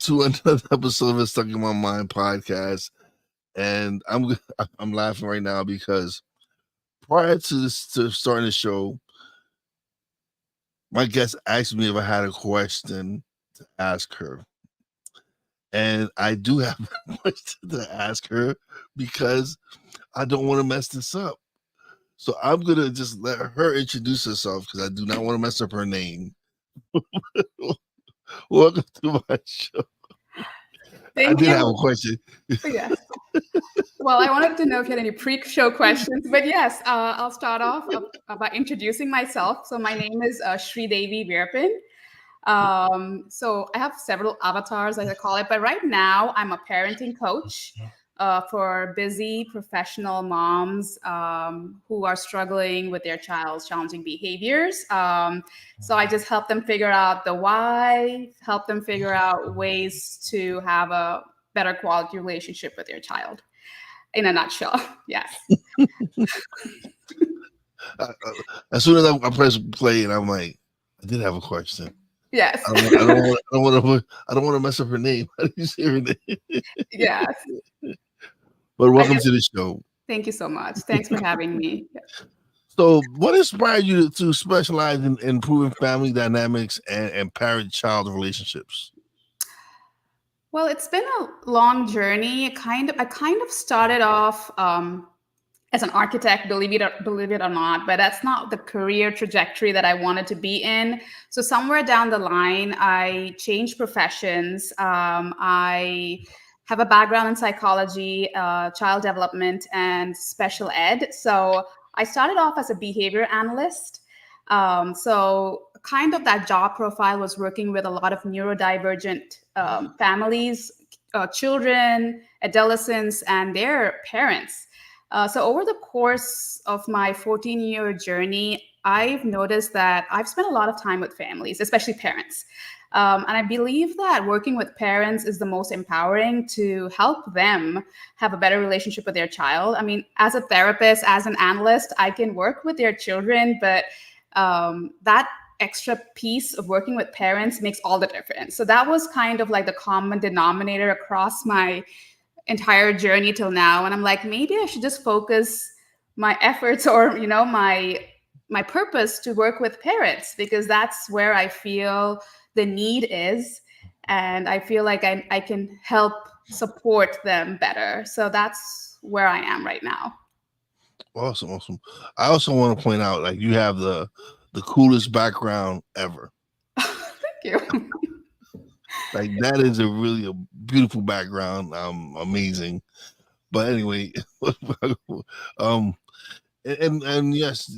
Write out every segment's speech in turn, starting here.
to another episode of the Stuck in My Mind podcast, and I'm laughing right now because prior to starting the show, my guest asked me if I had a question to ask her, and I do have a question to ask her because I don't want to mess this up. So I'm gonna just let her introduce herself because I do not want to mess up her name. Welcome to my show. I Thank did you. have a question. Yes. Well, I wanted to know if you had any pre-show questions, but yes, I'll start off by introducing myself. So my name is Shridhevi Veerappan. So I have several avatars, as I call it, but right now I'm a parenting coach for busy professional moms who are struggling with their child's challenging behaviors. So I just help them figure out the why, help them figure out ways to have a better quality relationship with their child. In a nutshell, yes. As soon as I press play, and I'm like, I did have a question. Yes. I don't want to mess up her name. How do you say her name? Yes. But welcome to the show. Thank you so much. Thanks for having me. So, what inspired you to specialize in improving family dynamics and parent-child relationships? Well, it's been a long journey. I kind of started off as an architect, believe it or not, but that's not the career trajectory that I wanted to be in. So somewhere down the line, I changed professions. I have a background in psychology, child development, and special ed. So I started off as a behavior analyst. So kind of that job profile was working with a lot of neurodivergent families, children, adolescents, and their parents. So over the course of my 14-year journey, I've noticed that I've spent a lot of time with families, especially parents. And I believe that working with parents is the most empowering to help them have a better relationship with their child. I mean, as a therapist, as an analyst, I can work with their children, but that extra piece of working with parents makes all the difference. So that was kind of like the common denominator across my entire journey till now. And I'm like, maybe I should just focus my efforts or, my purpose to work with parents, because that's where I feel the need is. And I feel like I can help support them better. So that's where I am right now. Awesome. I also want to point out, like, you have the coolest background ever. Thank you. Like, that is a really beautiful background. Amazing. But anyway, and yes,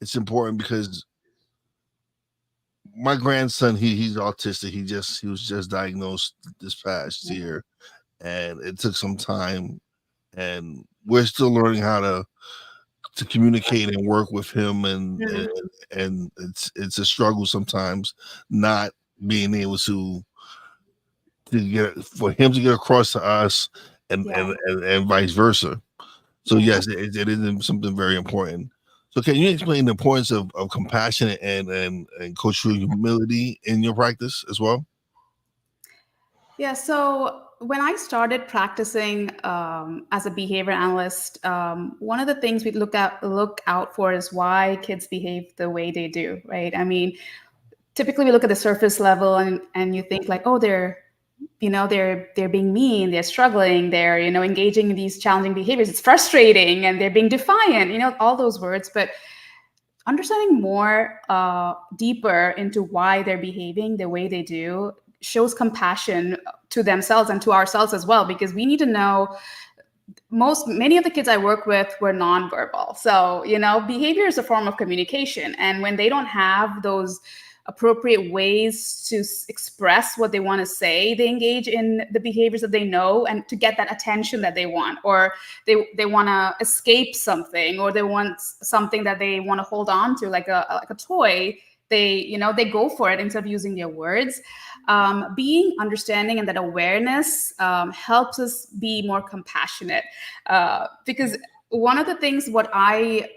it's important because my grandson, he's autistic. He was just diagnosed this past year, and it took some time, and we're still learning how to communicate and work with him, and it's a struggle sometimes not being able to get for him to get across to us, and vice versa. So yes, it is something very important. So can you explain the importance of compassion and cultural humility in your practice as well? Yeah, so when I started practicing as a behavior analyst, one of the things we look out for is why kids behave the way they do, right? I mean, typically we look at the surface level and you think like, oh, they're being mean, they're struggling, they're engaging in these challenging behaviors. It's frustrating, and they're being defiant. All those words, but understanding more deeper into why they're behaving the way they do shows compassion to themselves and to ourselves as well, because we need to know many of the kids I work with were nonverbal. So, behavior is a form of communication. And when they don't have those appropriate ways to express what they want to say, they engage in the behaviors that they know, and to get that attention that they want, or they want to escape something, or they want something that they want to hold on to, like a toy. They go for it instead of using their words. Being understanding and that awareness helps us be more compassionate, because one of the things what I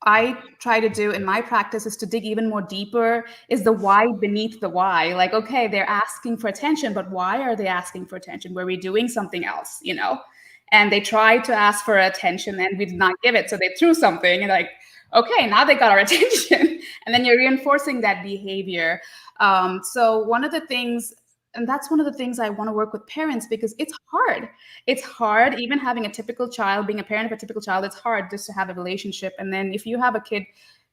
I try to do in my practice is to dig even more deeper, is the why beneath the why. Like, okay, they're asking for attention, but why are they asking for attention? Were we doing something else, you know? And they tried to ask for attention and we did not give it. So they threw something and like, okay, now they got our attention. And then you're reinforcing that behavior. So one of the things, and that's one of the things I want to work with parents, because it's hard. It's hard, even having a typical child, being a parent of a typical child, it's hard just to have a relationship. And then if you have a kid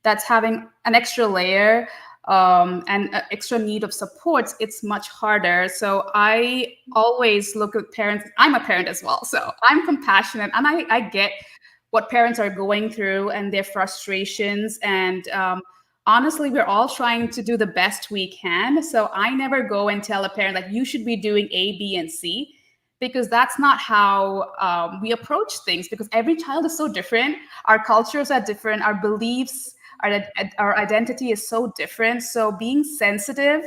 that's having an extra layer and an extra need of supports, it's much harder. So I always look at parents. I'm a parent as well, so I'm compassionate, and I get what parents are going through and their frustrations. And honestly, we're all trying to do the best we can. So I never go and tell a parent like you should be doing A, B, and C, because that's not how we approach things. Because every child is so different. Our cultures are different. Our beliefs, our identity is so different. So being sensitive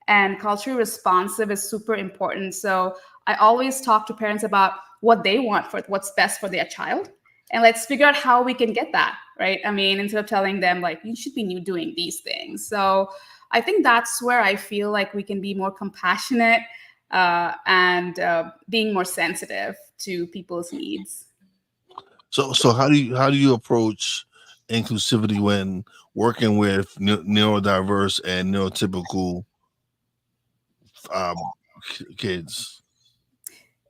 and culturally responsive is super important. So I always talk to parents about what they want, for what's best for their child, and let's figure out how we can get that right. I mean, instead of telling them like you should be doing these things. So I think that's where I feel like we can be more compassionate and being more sensitive to people's needs. So how do you approach inclusivity when working with neurodiverse and neurotypical um, kids?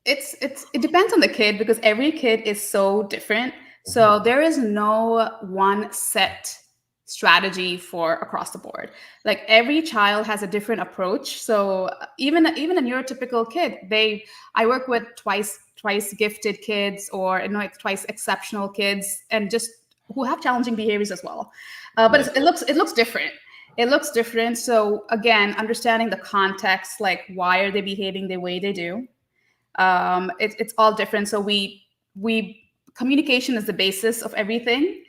It depends on the kid, because every kid is so different. So there is no one set strategy for across the board. Like every child has a different approach. So even a neurotypical kid, I work with twice gifted kids, or like twice exceptional kids, and just who have challenging behaviors as well. But Yeah. it looks different. It looks different. So again, understanding the context, like why are they behaving the way they do. It's all different. So we communication is the basis of everything.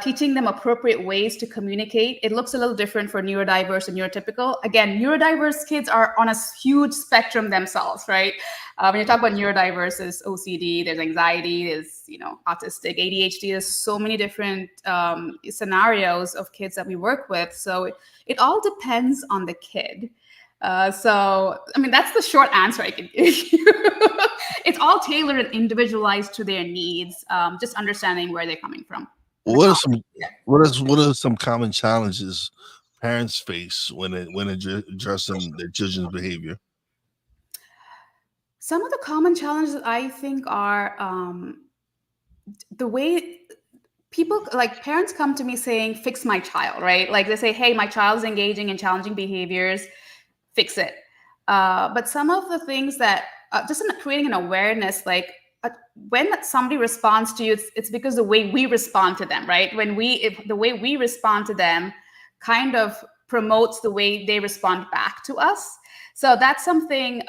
Teaching them appropriate ways to communicate. It looks a little different for neurodiverse and neurotypical. Again, neurodiverse kids are on a huge spectrum themselves, right? When you talk about neurodiverse, there's OCD, there's anxiety, there's autistic, ADHD. There's so many different scenarios of kids that we work with. So it all depends on the kid. So, I mean, that's the short answer I can give you. It's all tailored and individualized to their needs, just understanding where they're coming from. What are some what are some common challenges parents face when addressing their children's behavior? Some of the common challenges I think are the way people, like parents, come to me saying, fix my child, right? Like they say, hey, my child's engaging in challenging behaviors, fix it. But some of the things that just in creating an awareness, like when somebody responds to you, it's because the way we respond to them, right? If the way we respond to them kind of promotes the way they respond back to us. So that's something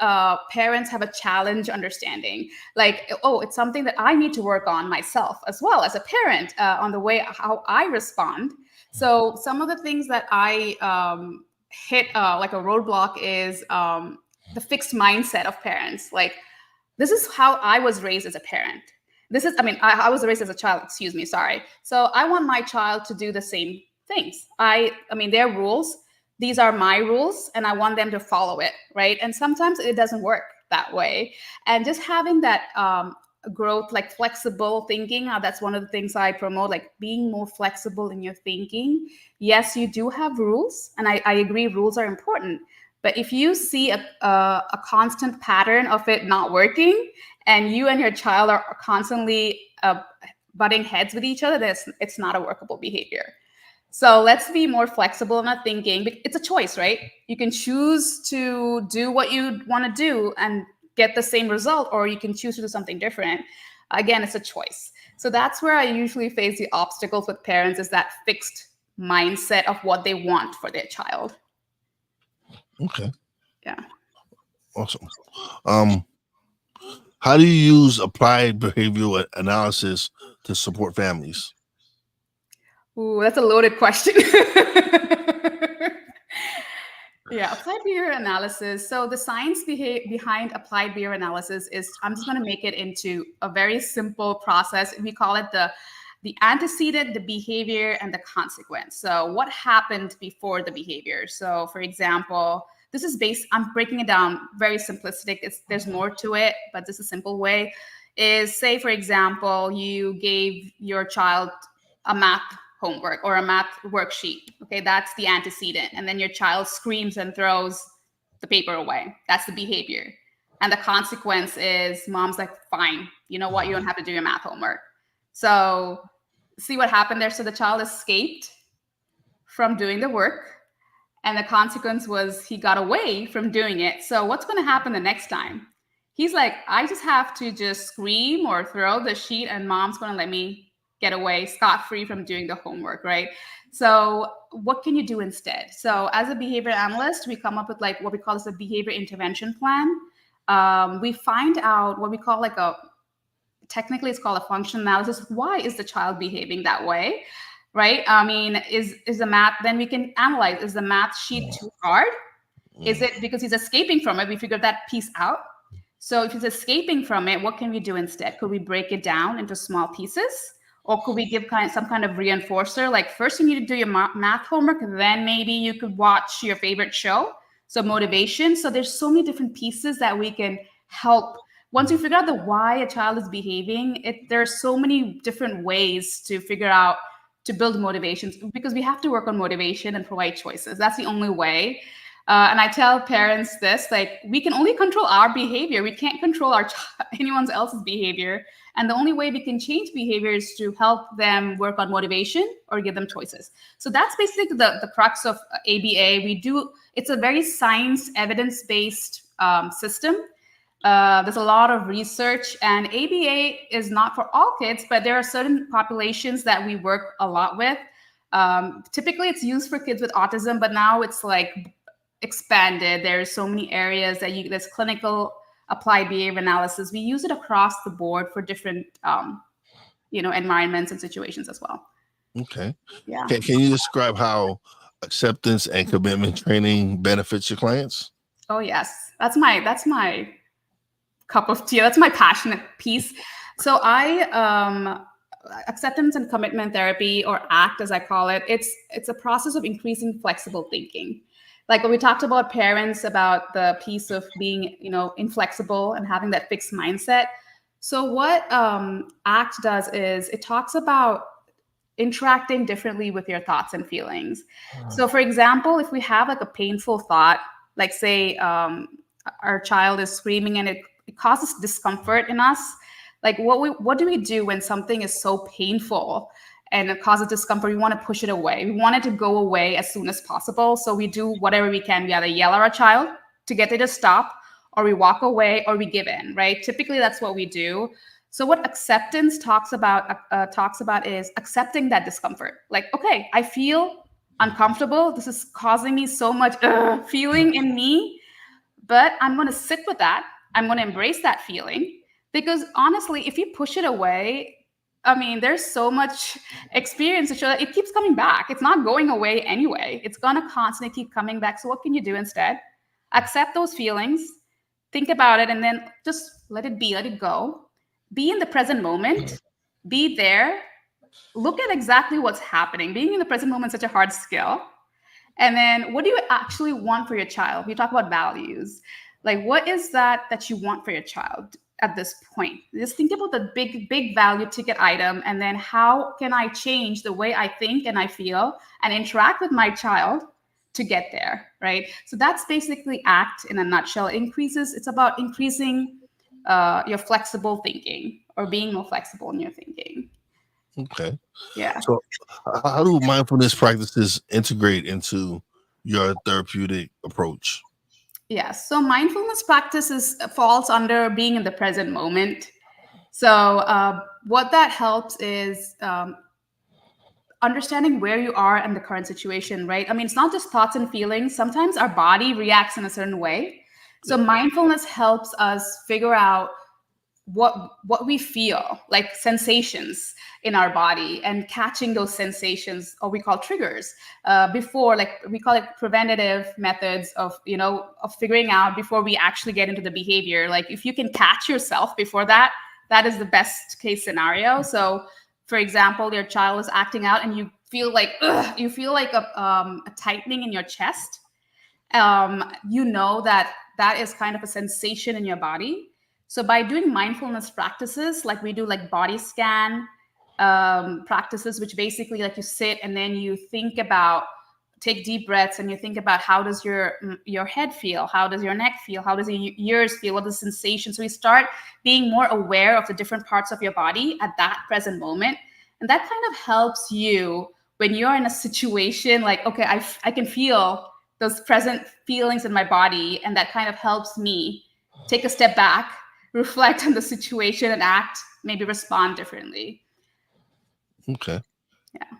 parents have a challenge understanding. Like, oh, it's something that I need to work on myself as well as a parent, on the way how I respond. So some of the things that I hit like a roadblock is the fixed mindset of parents. Like, this is how I was raised as a parent. I was raised as a child, excuse me, sorry. So I want my child to do the same things. I mean, their rules, these are my rules, and I want them to follow it, right? And sometimes it doesn't work that way. And just having that growth, like flexible thinking, that's one of the things I promote, like being more flexible in your thinking. Yes, you do have rules, and I agree rules are important. But if you see a constant pattern of it not working, and you and your child are constantly butting heads with each other, it's not a workable behavior. So let's be more flexible in our thinking. It's a choice, right? You can choose to do what you want to do and get the same result, or you can choose to do something different. Again, it's a choice. So that's where I usually face the obstacles with parents, is that fixed mindset of what they want for their child. Okay, Yeah. awesome. Um, how do you use applied behavioral analysis to support families? Ooh, that's a loaded question. Yeah, applied behavior analysis. So the science behind applied behavior analysis is, I'm just going to make it into a very simple process. We call it the the antecedent, the behavior, and the consequence. So what happened before the behavior? So for example, this is based, I'm breaking it down very simplistic. There's more to it, but this is a simple way. Is, say, for example, you gave your child a math homework or a math worksheet. Okay, that's the antecedent. And then your child screams and throws the paper away. That's the behavior. And the consequence is mom's like, fine, you know what? You don't have to do your math homework. So see what happened there? So the child escaped from doing the work. And the consequence was he got away from doing it. So what's going to happen the next time? He's like, I just have to just scream or throw the sheet and mom's going to let me get away scot-free from doing the homework, right? So what can you do instead? So as a behavior analyst, we come up with like what we call as a behavior intervention plan. We find out what we call like technically it's called a function analysis. Why is the child behaving that way? Right? I mean, is the math, then we can analyze, is the math sheet too hard? Is it because he's escaping from it? We figured that piece out. So if he's escaping from it, what can we do instead? Could we break it down into small pieces? Or could we give some kind of reinforcer? Like first you need to do your math homework, then maybe you could watch your favorite show. So motivation. So there's so many different pieces that we can help. Once you figure out the why a child is behaving, there are so many different ways to figure out to build motivations, because we have to work on motivation and provide choices. That's the only way. And I tell parents this, like, we can only control our behavior. We can't control anyone else's behavior. And the only way we can change behavior is to help them work on motivation or give them choices. So that's basically the crux of ABA. It's a very science, evidence-based system. There's a lot of research, and ABA is not for all kids, but there are certain populations that we work a lot with. Typically it's used for kids with autism, but now it's like expanded. There's so many areas that there's clinical applied behavior analysis. We use it across the board for different, environments and situations as well. Okay. Yeah. Can you describe how acceptance and commitment training benefits your clients? Oh yes, that's my cup of tea. That's my passionate piece. So acceptance and commitment therapy, or ACT as I call it, it's a process of increasing flexible thinking. Like when we talked about parents, about the piece of being, inflexible and having that fixed mindset. So what ACT does is it talks about interacting differently with your thoughts and feelings. So for example, if we have like a painful thought, like say our child is screaming and it causes discomfort in us, like what do we do when something is so painful and it causes discomfort? We want to push it away. We want it to go away as soon as possible. So we do whatever we can. We either yell at our child to get it to stop, or we walk away, or we give in, right? Typically, that's what we do. So what acceptance talks about is accepting that discomfort. Like, okay, I feel uncomfortable. This is causing me so much feeling in me, but I'm going to sit with that. I'm going to embrace that feeling, because honestly, if you push it away, I mean, there's so much experience to show that it keeps coming back. It's not going away anyway. It's going to constantly keep coming back. So what can you do instead? Accept those feelings, think about it, and then just let it be, let it go. Be in the present moment, be there, look at exactly what's happening. Being in the present moment is such a hard skill. And then what do you actually want for your child? We talk about values. Like, what is that you want for your child at this point? Just think about the big value ticket item, and then how can I change the way I think and I feel and interact with my child to get there, right? So that's basically ACT in a nutshell. It's about increasing your flexible thinking, or being more flexible in your thinking. Okay. Yeah. So how do mindfulness practices integrate into your therapeutic approach? Yes. So mindfulness practices falls under being in the present moment. So what that helps is understanding where you are in the current situation, right? I mean, it's not just thoughts and feelings. Sometimes our body reacts in a certain way. So mindfulness helps us figure out what we feel, like sensations in our body, and catching those sensations, or we call triggers, before, like we call it preventative methods of figuring out before we actually get into the behavior. Like if you can catch yourself before that is the best case scenario. So for example, your child is acting out and you feel like a tightening in your chest, you know that that is kind of a sensation in your body. So by doing mindfulness practices, like we do like body scan practices, which basically like you sit and then you think about, take deep breaths and you think about how does your head feel, how does your neck feel, how does your ears feel, what is the sensation. So we start being more aware of the different parts of your body at that present moment, and that kind of helps you when you're in a situation like, okay, I can feel those present feelings in my body, and that kind of helps me take a step back, reflect on the situation, and act, maybe respond differently. Okay. Yeah.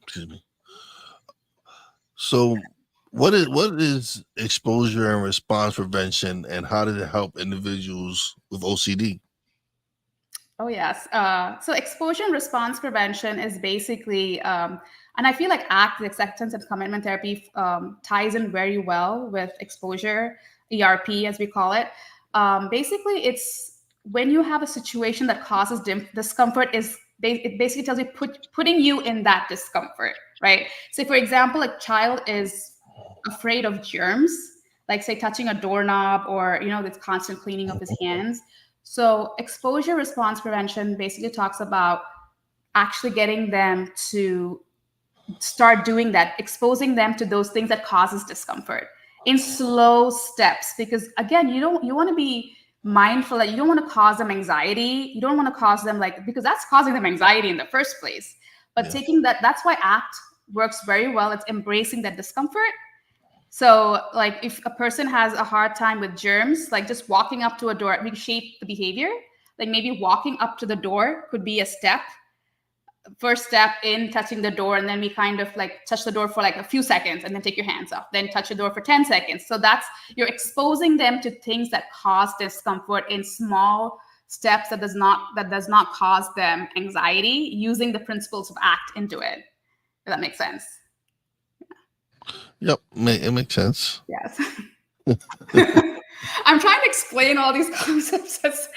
Excuse me. So, what is exposure and response prevention, and how did it help individuals with OCD? Oh, yes. So exposure and response prevention is basically, and I feel like ACT, the acceptance and commitment therapy, ties in very well with exposure, ERP as we call it. Basically, it's when you have a situation that causes discomfort, it basically tells you putting you in that discomfort, right? So, for example, a child is afraid of germs, like say touching a doorknob or this constant cleaning of his hands. So, exposure response prevention basically talks about actually getting them to start doing that, exposing them to those things that causes discomfort in slow steps. Because again, you want to be mindful that you don't want to cause them anxiety. You don't want to cause them because that's causing them anxiety in the first place. But Yeah. taking that's why ACT works very well. It's embracing that discomfort. So, like, if a person has a hard time with germs, like just walking up to a door, we shape the behavior. Like maybe walking up to the door could be a step, first step in touching the door, and then we kind of like touch the door for like a few seconds and then take your hands off, then touch the door for 10 seconds. So that's, you're exposing them to things that cause discomfort in small steps that does not cause them anxiety, using the principles of ACT into it. If that makes sense. Yep, it makes sense. Yes. I'm trying to explain all these concepts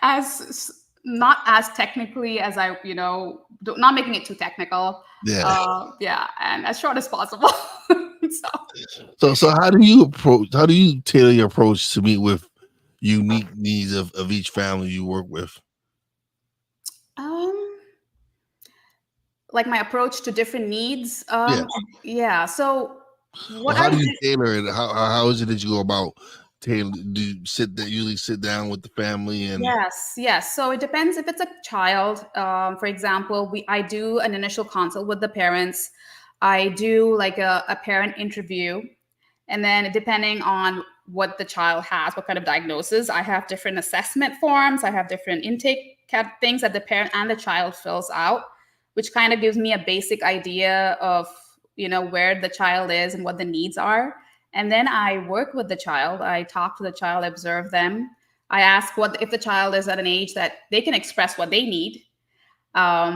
as not as technically as not making it too technical. Yeah. Yeah, and as short as possible. So how do you tailor your approach to meet with unique needs of each family you work with? Um, like my approach to different needs. Yeah. Yeah. So Or what how I do you tailor it? How is it that you go about tailor? Do you usually sit down with the family and Yes. So it depends if it's a child. For example, I do an initial consult with the parents. I do like a parent interview, and then depending on what the child has, what kind of diagnosis, I have different assessment forms. I have different intake things that the parent and the child fills out, which kind of gives me a basic idea of where the child is and what the needs are. And then I work with the child. I talk to the child, observe them. I ask what if the child is at an age that they can express what they need.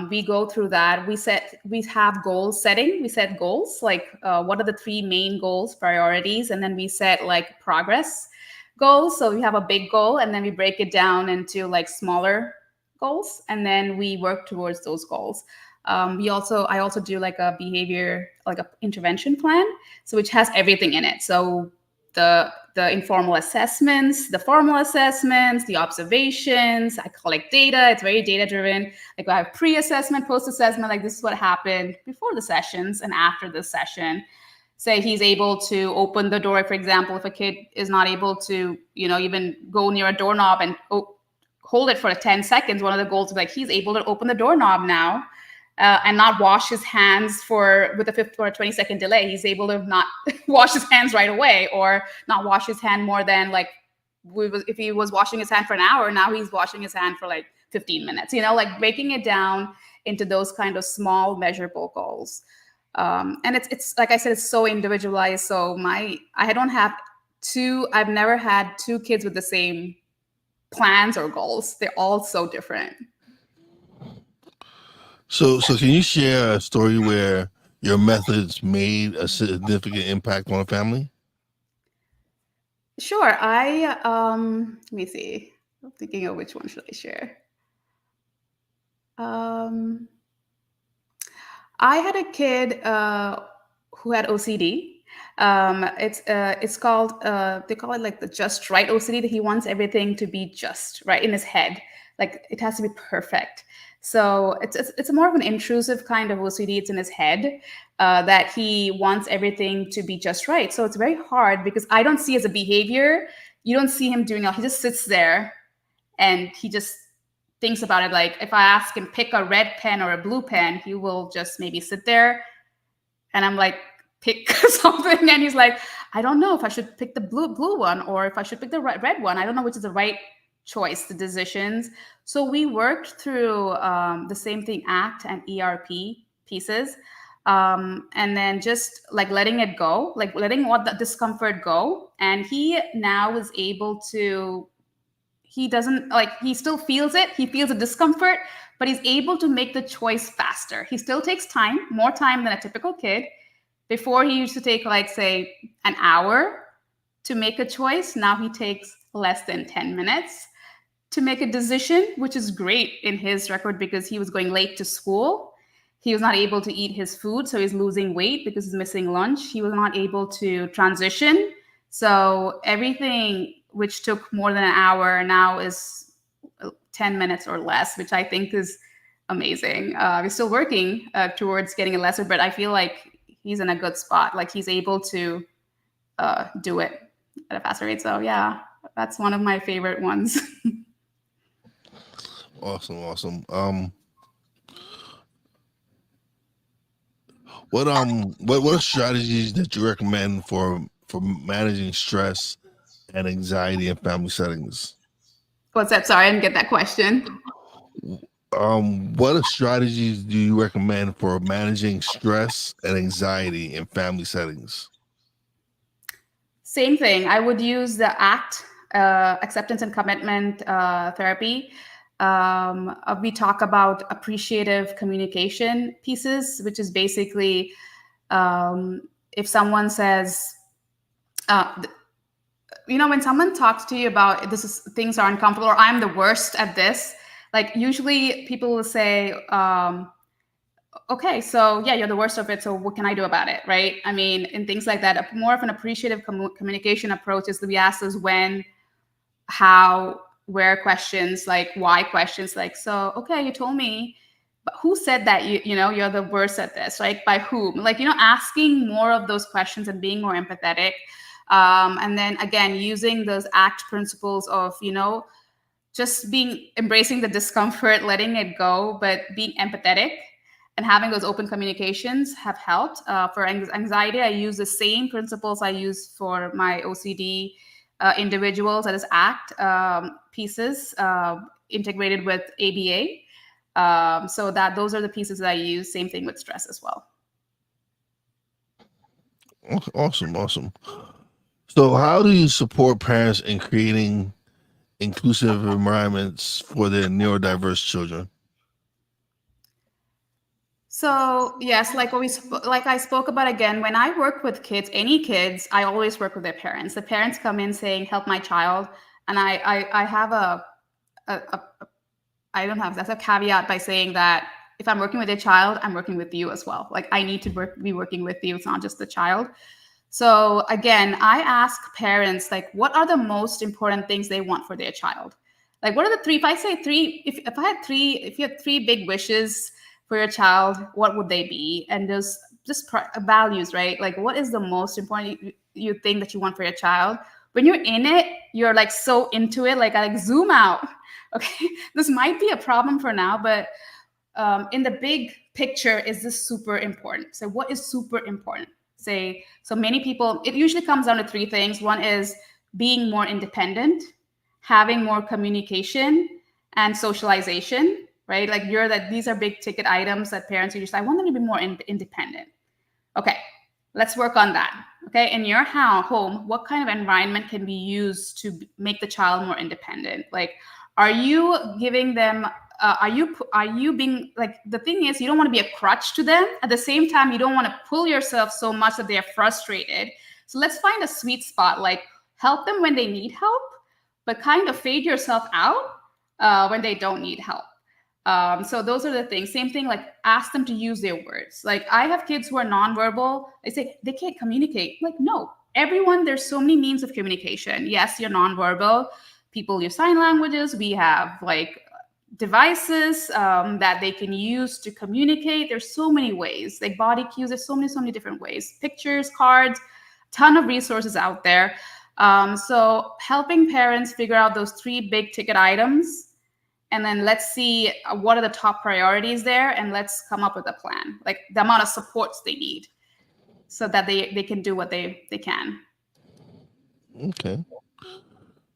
We go through that. We have goal setting. We set goals like what are the three main goals, priorities, and then we set like progress goals. So we have a big goal, and then we break it down into like smaller goals, and then we work towards those goals. I also do like a behavior, like a intervention plan, so which has everything in it. So the informal assessments, the formal assessments, the observations. I collect data. It's very data driven. Like I have pre-assessment, post-assessment. Like this is what happened before the sessions and after the session. Say he's able to open the door. For example, if a kid is not able to, even go near a doorknob and hold it for 10 seconds, one of the goals is like he's able to open the doorknob now. And not wash his hands with a 20-second delay. He's able to not wash his hands right away, or not wash his hand more than like if he was washing his hand for an hour, now he's washing his hand for like 15 minutes. Like breaking it down into those kind of small measurable goals. And it's like I said, it's so individualized. So I don't have I've never had two kids with the same plans or goals. They're all so different. so can you share a story where your methods made a significant impact on a family? Sure. Let me see. I'm thinking of which one should I share. Um, I had a kid who had OCD. It's called they call it like the just right OCD. That he wants everything to be just right in his head, like it has to be perfect. So it's more of an intrusive kind of OCD. It's in his head that he wants everything to be just right. So it's very hard because I don't see as a behavior. You don't see him doing it. He just sits there and he just thinks about it. Like if I ask him pick a red pen or a blue pen, he will just maybe sit there and I'm like, pick something, and he's like, I don't know if I should pick the blue one or if I should pick the red one. I don't know which is the right choice, the decisions. So we worked through the same thing, ACT and ERP pieces. And then just like letting it go, like letting all the discomfort go. And he now is able to, he doesn't like, he still feels it, he feels the discomfort, but he's able to make the choice faster. He still takes time, more time than a typical kid. Before he used to take like say an hour to make a choice, now he takes less than 10 minutes to make a decision, which is great in his record because he was going late to school. He was not able to eat his food, so he's losing weight because he's missing lunch. He was not able to transition. So everything which took more than an hour now is 10 minutes or less, which I think is amazing. We're still working towards getting it lesser, but I feel like he's in a good spot. Like he's able to do it at a faster rate. So yeah, that's one of my favorite ones. Awesome, awesome. What are strategies that you recommend for managing stress and anxiety in family settings? What's that? Sorry, I didn't get that question. What strategies do you recommend for managing stress and anxiety in family settings? Same thing. I would use the ACT, acceptance and commitment therapy. We talk about appreciative communication pieces, which is basically if someone says, uh, when someone talks to you about this is things are uncomfortable or I'm the worst at this, like usually people will say, okay, so yeah, you're the worst of it. So what can I do about it, right? I mean, and things like that. More of an appreciative communication approach is we ask us when, how, where questions, like why questions, like so. Okay, you told me, but who said that you're the worst at this? Like by whom? Like asking more of those questions and being more empathetic. And then again, using those ACT principles of just being embracing the discomfort, letting it go, but being empathetic and having those open communications have helped. For anxiety, I use the same principles I use for my OCD individuals, that is ACT pieces integrated with ABA. So that those are the pieces that I use. Same thing with stress as well. Awesome, awesome. So, how do you support parents in creating inclusive environments for their neurodiverse children? So yes, like I spoke about again, when I work with kids, any kids, I always work with their parents. The parents come in saying, "Help my child," and I have a I don't have that's a caveat by saying that if I'm working with a child, I'm working with you as well. Like I need to be working with you. It's not just the child. So again, I ask parents like, what are the most important things they want for their child? Like, what are the three? If I say three, if I had three, if you had three big wishes for your child, what would they be? And there's just values, right? Like, what is the most important you think that you want for your child? When you're in it, you're like so into it. Like, I like zoom out. Okay, this might be a problem for now, but in the big picture, is this super important? So, what is super important? Say, so many people, it usually comes down to three things. One is being more independent, having more communication, and socialization, right? Like these are big ticket items that parents usually say, I want them to be more independent. Okay, let's work on that. Okay, in your home, what kind of environment can be used to make the child more independent? Like, are you giving them are you being like, the thing is, you don't want to be a crutch to them. At the same time, you don't want to pull yourself so much that they're frustrated. So let's find a sweet spot, like help them when they need help, but kind of fade yourself out when they don't need help. So those are the things. Same thing, like ask them to use their words. Like I have kids who are nonverbal. I say they can't communicate. Like, no, everyone, there's so many means of communication. Yes, you're nonverbal. People use sign languages. We have like devices that they can use to communicate. There's so many ways, like body cues. There's so many different ways. Pictures, cards, ton of resources out there. So helping parents figure out those three big ticket items, and then let's see what are the top priorities there, and let's come up with a plan, like the amount of supports they need so that they can do what they can. Okay.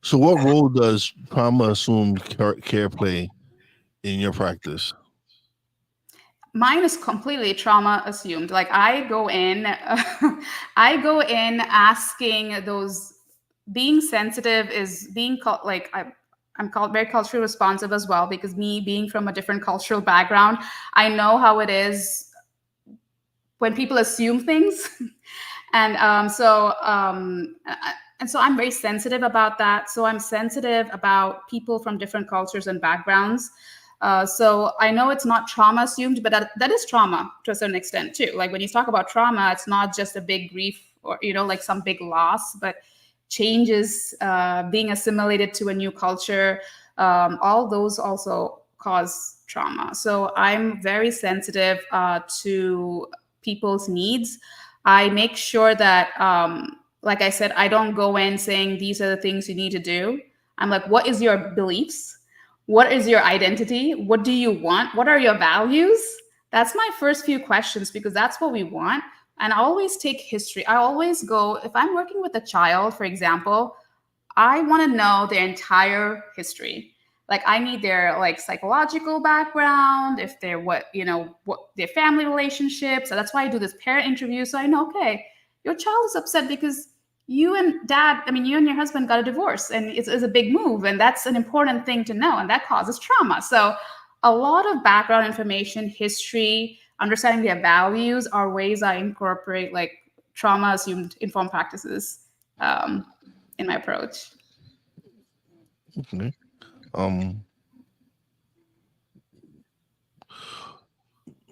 So what role does trauma assumed care play in your practice? Mine is completely trauma assumed. Like I go in I go in asking those. Being sensitive is being called, like I'm called very culturally responsive as well, because me being from a different cultural background, I know how it is when people assume things. and so I'm very sensitive about that. So I'm sensitive about people from different cultures and backgrounds. So I know it's not trauma assumed, but that is trauma to a certain extent too. Like when you talk about trauma, it's not just a big grief or, like some big loss, but changes, being assimilated to a new culture, all those also cause trauma. So I'm very sensitive to people's needs. I make sure that, like I said, I don't go in saying these are the things you need to do. I'm like, what is your beliefs? What is your identity? What do you want? What are your values? That's my first few questions, because that's what we want. And I always take history. I always go, if I'm working with a child, for example, I want to know their entire history. Like I need their like psychological background, if they're what their family relationships. So that's why I do this parent interview. So I know, okay, your child is upset because you and your husband got a divorce, and it's a big move, and that's an important thing to know, and that causes trauma. So a lot of background information, history, understanding their values are ways I incorporate like trauma assumed informed practices in my approach. Okay.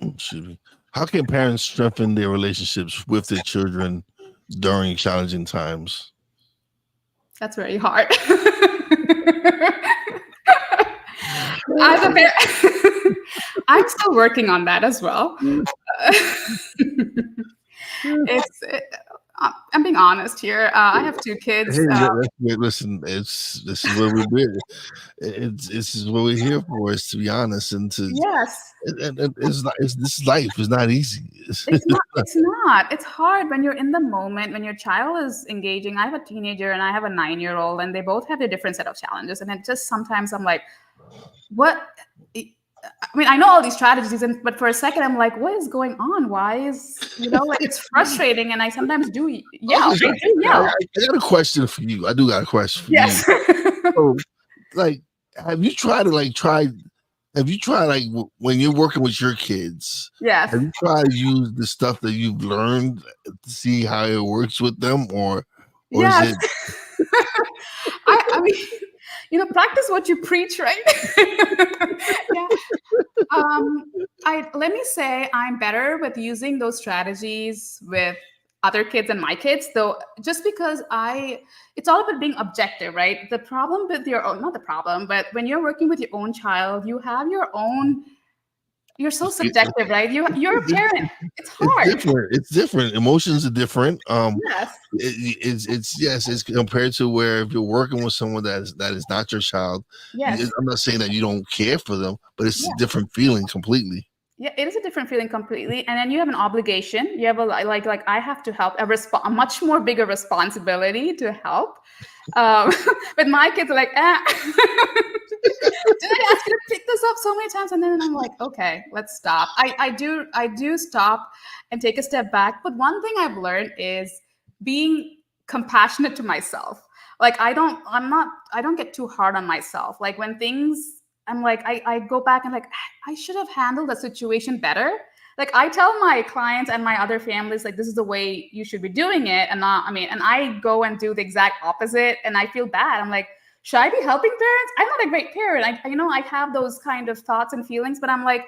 Excuse me. How can parents strengthen their relationships with their children during challenging times? That's very hard. As a parent, I'm still working on that as well. I'm being honest here. I have two kids. Listen, this is what we're doing. This is what we're here for. Is to be honest and to Yes. and this life is not easy. It's not. It's not. It's hard when you're in the moment, when your child is engaging. I have a teenager and I have a 9-year-old, and they both have a different set of challenges. And it just sometimes I'm like, what? I know all these strategies, but for a second I'm like, what is going on? Why is like it's frustrating, and I sometimes do yell. I got a question for you. I do got a question for yes. you. So, like, have you tried like when you're working with your kids? Yes. Have you tried to use the stuff that you've learned to see how it works with them, or yes. is it? I mean, practice what you preach, right? Yeah. Let me say I'm better with using those strategies with other kids and my kids, though, just because it's all about being objective, right? The problem with not the problem, but when you're working with your own child, you have your own, you're so subjective, right? You're a parent. It's hard. It's different. Emotions are different. Yes. It's compared to where if you're working with someone that is not your child. Yes. I'm not saying that you don't care for them, but it's a different feeling completely. Yeah, it is a different feeling completely. And then you have an obligation. You have like I have to help, a much more bigger responsibility to help. With my kids, like, did I ask you to pick this up so many times? And then I'm like, okay, let's stop. I do stop and take a step back. But one thing I've learned is being compassionate to myself. Like I don't get too hard on myself. Like when things, I'm like, I go back and like, I should have handled the situation better. Like I tell my clients and my other families, like, this is the way you should be doing it. And and I go and do the exact opposite. And I feel bad. I'm like, should I be helping parents? I'm not a great parent. I have those kind of thoughts and feelings, but I'm like,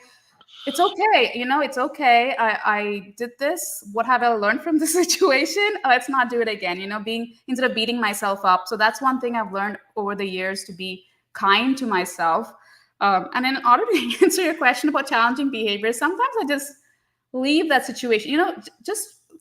it's okay. It's okay. I did this. What have I learned from the situation? Let's not do it again. Instead of beating myself up. So that's one thing I've learned over the years, to be kind to myself. And in order to answer your question about challenging behaviors, sometimes I just leave that situation.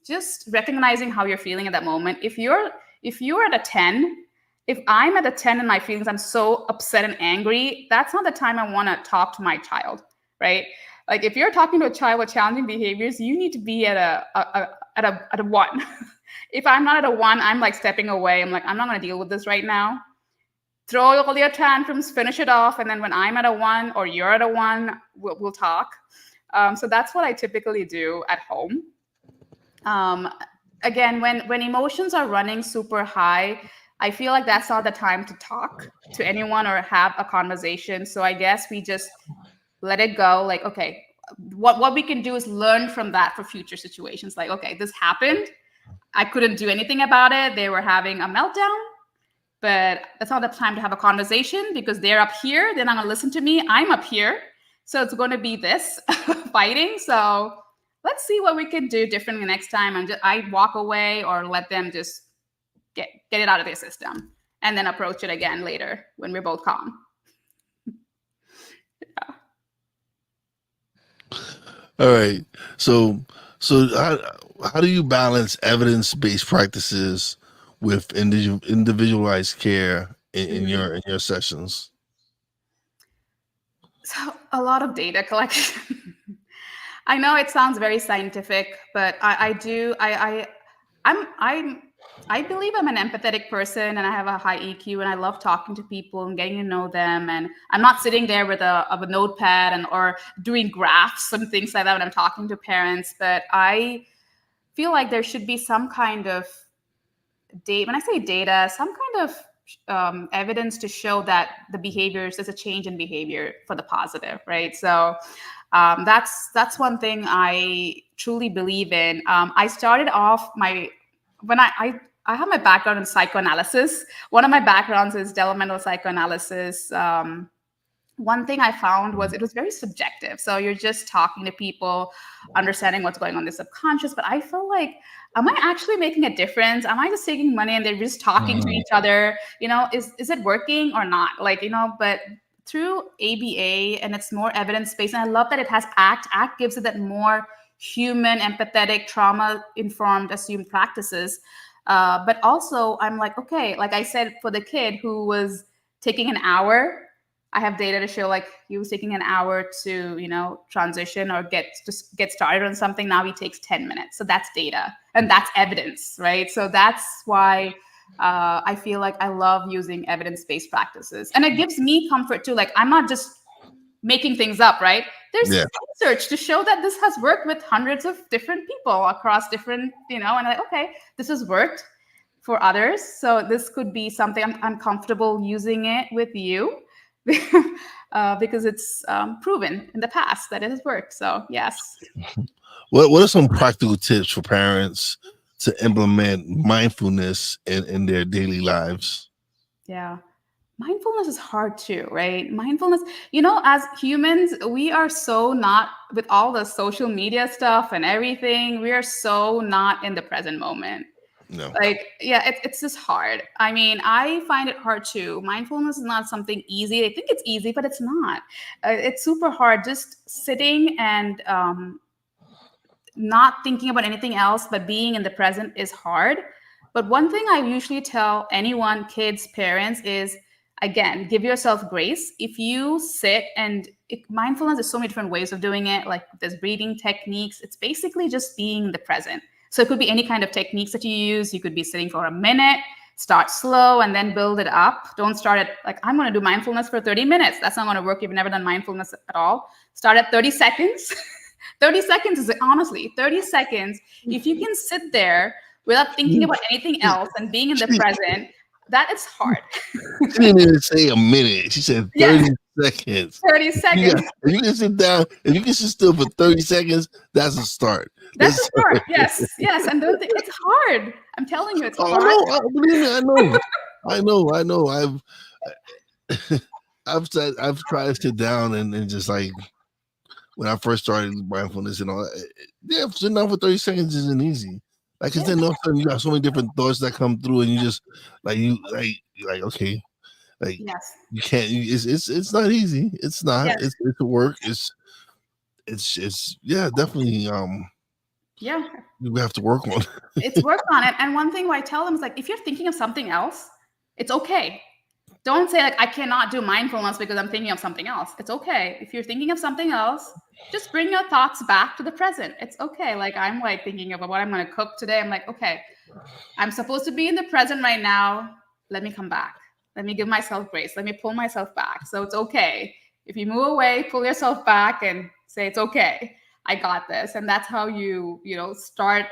Just recognizing how you're feeling at that moment. If you're at a 10, if I'm at a 10 in my feelings, I'm so upset and angry, that's not the time I want to talk to my child, right? Like, if you're talking to a child with challenging behaviors, you need to be at a 1. If I'm not at a 1, I'm like stepping away. I'm like, I'm not going to deal with this right now. Throw all your tantrums, finish it off, and then when I'm at a 1 or you're at a 1, we'll talk. So that's what I typically do at home. Again, when emotions are running super high, I feel like that's not the time to talk to anyone or have a conversation. So I guess we just let it go. Like, okay, what we can do is learn from that for future situations. Like, okay, this happened. I couldn't do anything about it. They were having a meltdown, but that's not the time to have a conversation, because they're up here. They're not going to listen to me. I'm up here. So it's going to be this fighting. So let's see what we can do differently next time. And I walk away, or let them just get it out of their system, and then approach it again later when we're both calm. Yeah. All right. So how do you balance evidence-based practices with individualized care in your sessions? So a lot of data collection. I know it sounds very scientific, but I believe I'm an empathetic person, and I have a high EQ, and I love talking to people and getting to know them. And I'm not sitting there with a notepad or doing graphs and things like that when I'm talking to parents. But I feel like there should be some kind of data. When I say data, some kind of evidence to show that there's a change in behavior for the positive, right? So that's one thing I truly believe in. I started off when I have my background in psychoanalysis. One of my backgrounds is developmental psychoanalysis. One thing I found was it was very subjective. So you're just talking to people, understanding what's going on in the subconscious. But I feel like, am I actually making a difference? Am I just taking money and they're just talking to each other? Is it working or not? But through ABA, and it's more evidence-based, and I love that it has ACT. ACT gives it that more human, empathetic, trauma-informed, assumed practices. But also, I'm like, okay, like I said, for the kid who was taking an hour, I have data to show like he was taking an hour to, transition or get started on something. Now he takes 10 minutes. So that's data, and that's evidence, right? So that's why I feel like I love using evidence-based practices. And it gives me comfort too. Like, I'm not just making things up, right? There's research to show that this has worked with hundreds of different people across different, and I'm like, okay, this has worked for others. So this could be something I'm comfortable using it with you. Because it's proven in the past that it has worked. So yes. What are some practical tips for parents to implement mindfulness in their daily lives? Yeah. Mindfulness is hard too, right? Mindfulness, as humans, we are so not, with all the social media stuff and everything, we are so not in the present moment. No. It's just hard. I mean, I find it hard too. Mindfulness is not something easy. I think it's easy, but it's not. It's super hard. Just sitting and not thinking about anything else, but being in the present is hard. But one thing I usually tell anyone, kids, parents, is, again, give yourself grace. If you sit mindfulness, there's so many different ways of doing it. Like, there's breathing techniques. It's basically just being in the present. So it could be any kind of techniques that you use. You could be sitting for a minute, start slow, and then build it up. Don't start at, like, I'm going to do mindfulness for 30 minutes. That's not going to work. You've never done mindfulness at all. Start at 30 seconds. 30 seconds is, honestly, 30 seconds. If you can sit there without thinking about anything else and being in the present, that is hard. She didn't even say a minute. She said 30 seconds. 30 seconds. If you can sit down, if you can sit still for 30 seconds, that's a start. That's a start. Yes. And don't think it's hard. I'm telling you, it's hard. No, believe me, I know. I've tried to sit down and just like when I first started mindfulness and all that, yeah, sitting down for 30 seconds isn't easy. Like, cause Yeah. then all of a sudden you got so many different thoughts that come through, and you just you're like okay, like Yes. you can't. It's not easy. It's not. Yes. It's a work. It's yeah, definitely. Yeah. We have to work on. It's work on it. And one thing I tell them is like, if you're thinking of something else, it's okay. Don't say like I cannot do mindfulness because I'm thinking of something else. It's okay. If you're thinking of something else, just bring your thoughts back to the present. It's okay. Like I'm like thinking about what I'm going to cook today. I'm like, okay, I'm supposed to be in the present right now. Let me come back. Let me give myself grace. Let me pull myself back. So it's okay. If you move away, pull yourself back and say it's okay. I got this. And that's how start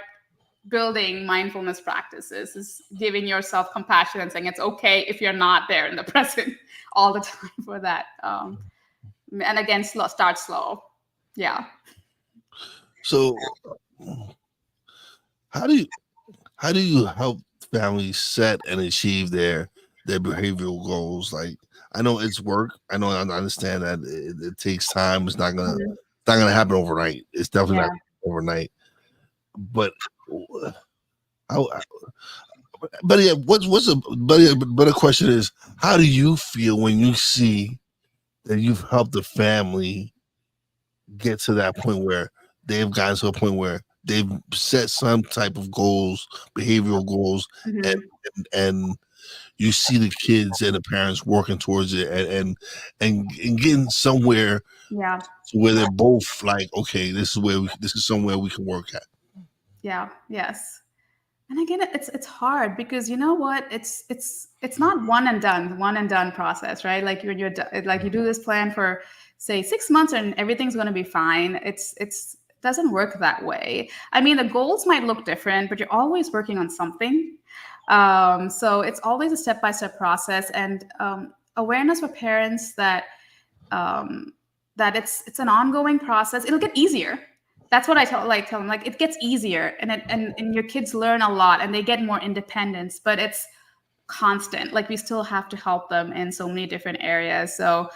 building mindfulness practices, is giving yourself compassion and saying it's okay if you're not there in the present all the time for that. And again, start slow. Yeah. So, how do you help families set and achieve their behavioral goals? Like, I know it's work. I know I understand that it takes time. It's not gonna happen overnight. It's definitely Yeah. not overnight. But how? But yeah, what's a but a question is, how do you feel when you see that you've helped the family get to that point where they've gotten to a point where they've set some type of goals, behavioral goals, and Mhm. and you see the kids and the parents working towards it and getting somewhere Yeah. to where they're both like, okay, this is somewhere we can work at. Yeah. Yes. And again, it's hard because you know what? It's not one and done process, right? Like like you do this plan for say 6 months and everything's going to be fine. It's it doesn't work that way. I mean, the goals might look different, but you're always working on something. So it's always a step by step process, and awareness for parents that um, it's an ongoing process. It'll get easier. That's what I tell them. Like it gets easier, and your kids learn a lot, and they get more independence. But it's constant. Like we still have to help them in so many different areas. So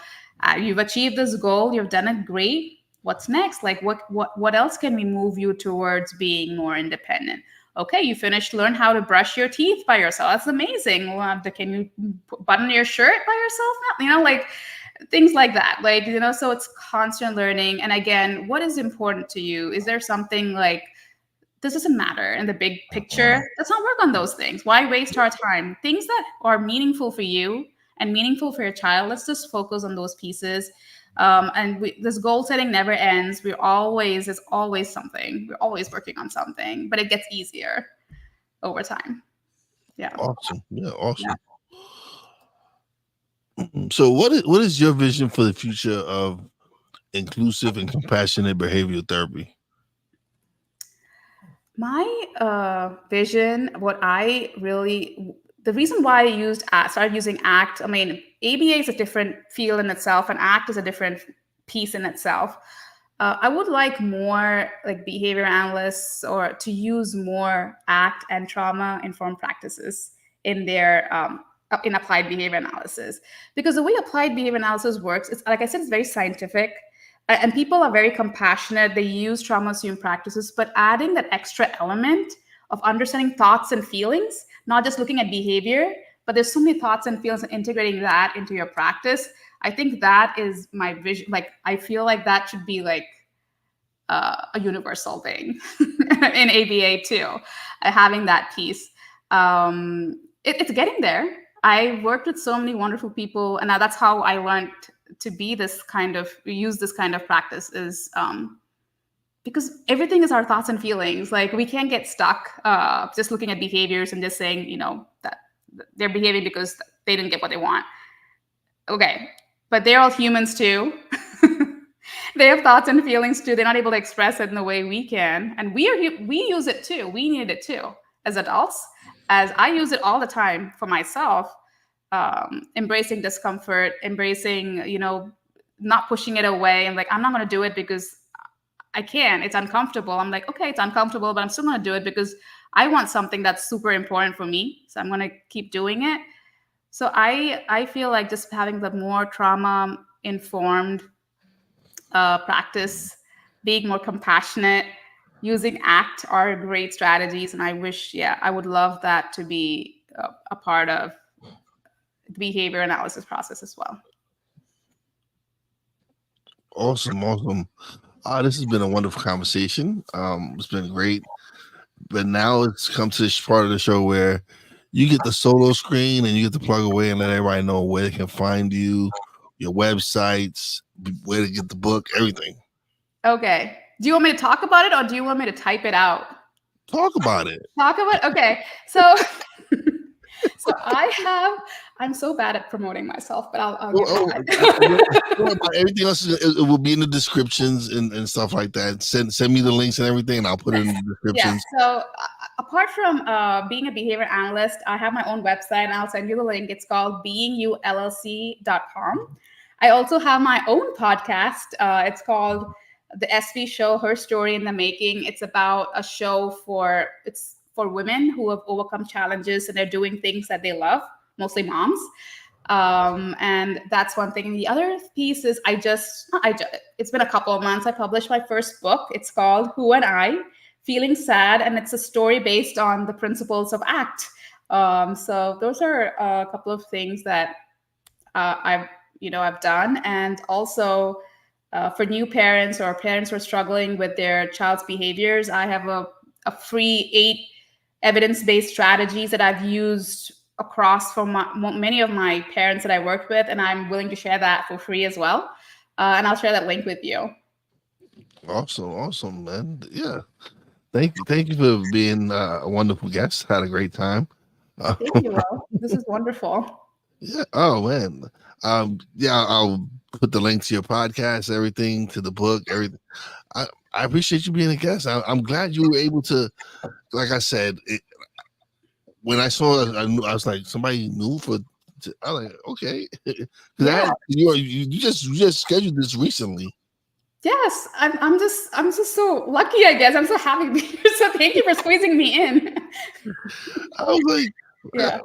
you've achieved this goal. You've done it great. What's next? Like what else can we move you towards being more independent? Okay, you finished. Learn how to brush your teeth by yourself. That's amazing. Well, can you button your shirt by yourself now? Like things like that, like so it's constant learning. And again, what is important to you? Is there something like this doesn't matter in the big picture? Let's not work on those things. Why waste our time? Things that are meaningful for you and meaningful for your child, let's just focus on those pieces. This goal setting never ends. There's always something. We're always working on something, but it gets easier over time. Yeah. Awesome. Yeah, Yeah. awesome. So what is your vision for the future of inclusive and compassionate behavioral therapy? My vision, the reason why I started using ACT, I mean, ABA is a different field in itself, and ACT is a different piece in itself. I would like more like behavior analysts or to use more ACT and trauma informed practices in their in applied behavior analysis, because the way applied behavior analysis works, it's like I said, it's very scientific. And people are very compassionate. They use trauma assumed practices, but adding that extra element of understanding thoughts and feelings, not just looking at behavior, but there's so many thoughts and feelings, and integrating that into your practice. I think that is my vision. Like, I feel like that should be like a universal thing in ABA too, having that piece. It's getting there. I worked with so many wonderful people, and that's how I learned to use this kind of practice, is because everything is our thoughts and feelings. Like we can't get stuck just looking at behaviors and just saying, that they're behaving because they didn't get what they want. Okay, but they're all humans too. They have thoughts and feelings too. They're not able to express it in the way we can, and we use it too. We need it too as adults. As I use it all the time for myself, embracing discomfort, embracing, not pushing it away. And like, I'm not going to do it because I can. It's uncomfortable. I'm like, okay, it's uncomfortable, but I'm still going to do it because I want something that's super important for me. So I'm going to keep doing it. So I feel like just having the more trauma informed practice, being more compassionate, using ACT are great strategies, and I wish, yeah, I would love that to be a part of the behavior analysis process as well. Awesome, awesome. This has been a wonderful conversation. It's been great. But now it's come to this part of the show where you get the solo screen and you get to plug away and let everybody know where they can find you, your websites, where to get the book, everything. Okay. Do you want me to talk about it or do you want me to type it out? Talk about it. Talk about okay. So so I'm so bad at promoting myself, but I'll give that. Everything else it will be in the descriptions and stuff like that. Send me the links and everything, and I'll put it in the descriptions. Yeah. So apart from being a behavior analyst, I have my own website, and I'll send you the link. It's called beingullc.com. I also have my own podcast. It's called The SV Show: Her Story in the Making. It's about a show for women who have overcome challenges and they're doing things that they love, mostly moms. And that's one thing. And the other piece is it's been a couple of months. I published my first book. It's called Who and I, Feeling Sad, and it's a story based on the principles of ACT. So those are a couple of things that I've done. And also for new parents or parents who are struggling with their child's behaviors, I have a free 8 evidence-based strategies that I've used across for many of my parents that I worked with, and I'm willing to share that for free as well. And I'll share that link with you. Awesome, man. Yeah. Thank you for being a wonderful guest. Had a great time. Thank you, Will. This is wonderful. Yeah. Oh man. Yeah, I'll put the link to your podcast, everything, to the book, everything. I appreciate you being a guest. I'm glad you were able to, like I said, when I saw it, I was like, somebody new for. I was like, okay, because you just scheduled this recently. Yes, I'm just so lucky. I guess I'm so happy to be here. So thank you for squeezing me in. I was like,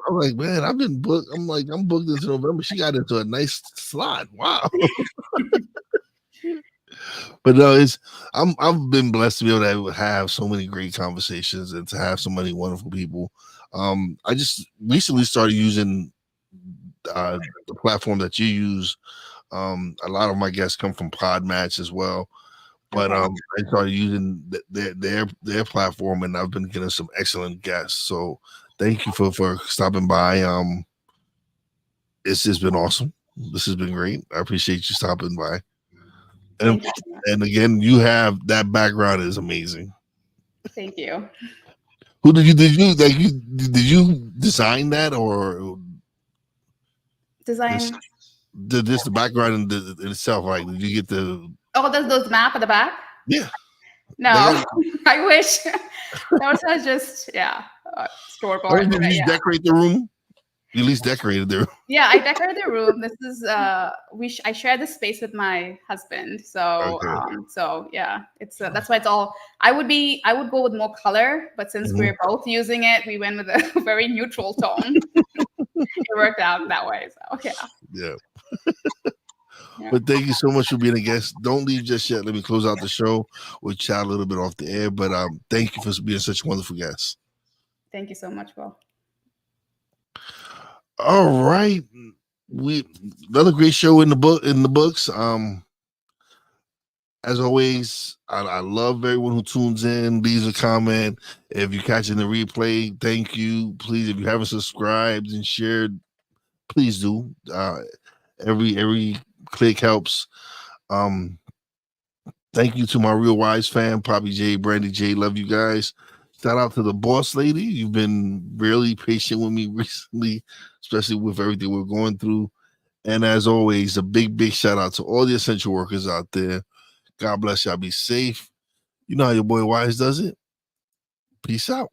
I'm like, man, I've been booked. I'm booked into November. She got into a nice slot. Wow. But no, I've been blessed to be able to have so many great conversations and to have so many wonderful people. I just recently started using the platform that you use. A lot of my guests come from Podmatch as well, but I started using their platform, and I've been getting some excellent guests. So thank you for stopping by. It's just been awesome. This has been great. I appreciate you stopping by. And again, you have that background is amazing. Thank you. Who did you design that or design? This the background in itself. Like, did you get the? Oh, there's those map at the back. Yeah. No, I wish. Those are just store bought. Did you decorate the room? You at least decorated the room. Yeah, I decorated the room. This is I share this space with my husband. So so yeah, it's that's why it's all. I would go with more color, but since we're both using it, we went with a very neutral tone. It worked out that way. So yeah. But thank you so much for being a guest. Don't leave just yet. Let me close out the show. We'll chat a little bit off the air, but thank you for being such a wonderful guest. Thank you so much, Will. All right, another great show in the books. As always, I love everyone who tunes in, leaves a comment. If you're catching the replay, thank you. Please, if you haven't subscribed and shared, please do. Every click helps. Thank you to my Real Wise fan, Poppy J, Brandy J. Love you guys. Shout out to the boss lady. You've been really patient with me recently, especially with everything we're going through. And as always, a big shout out to all the essential workers out there. God bless y'all. Be safe. You know how your boy Wise does it. Peace out.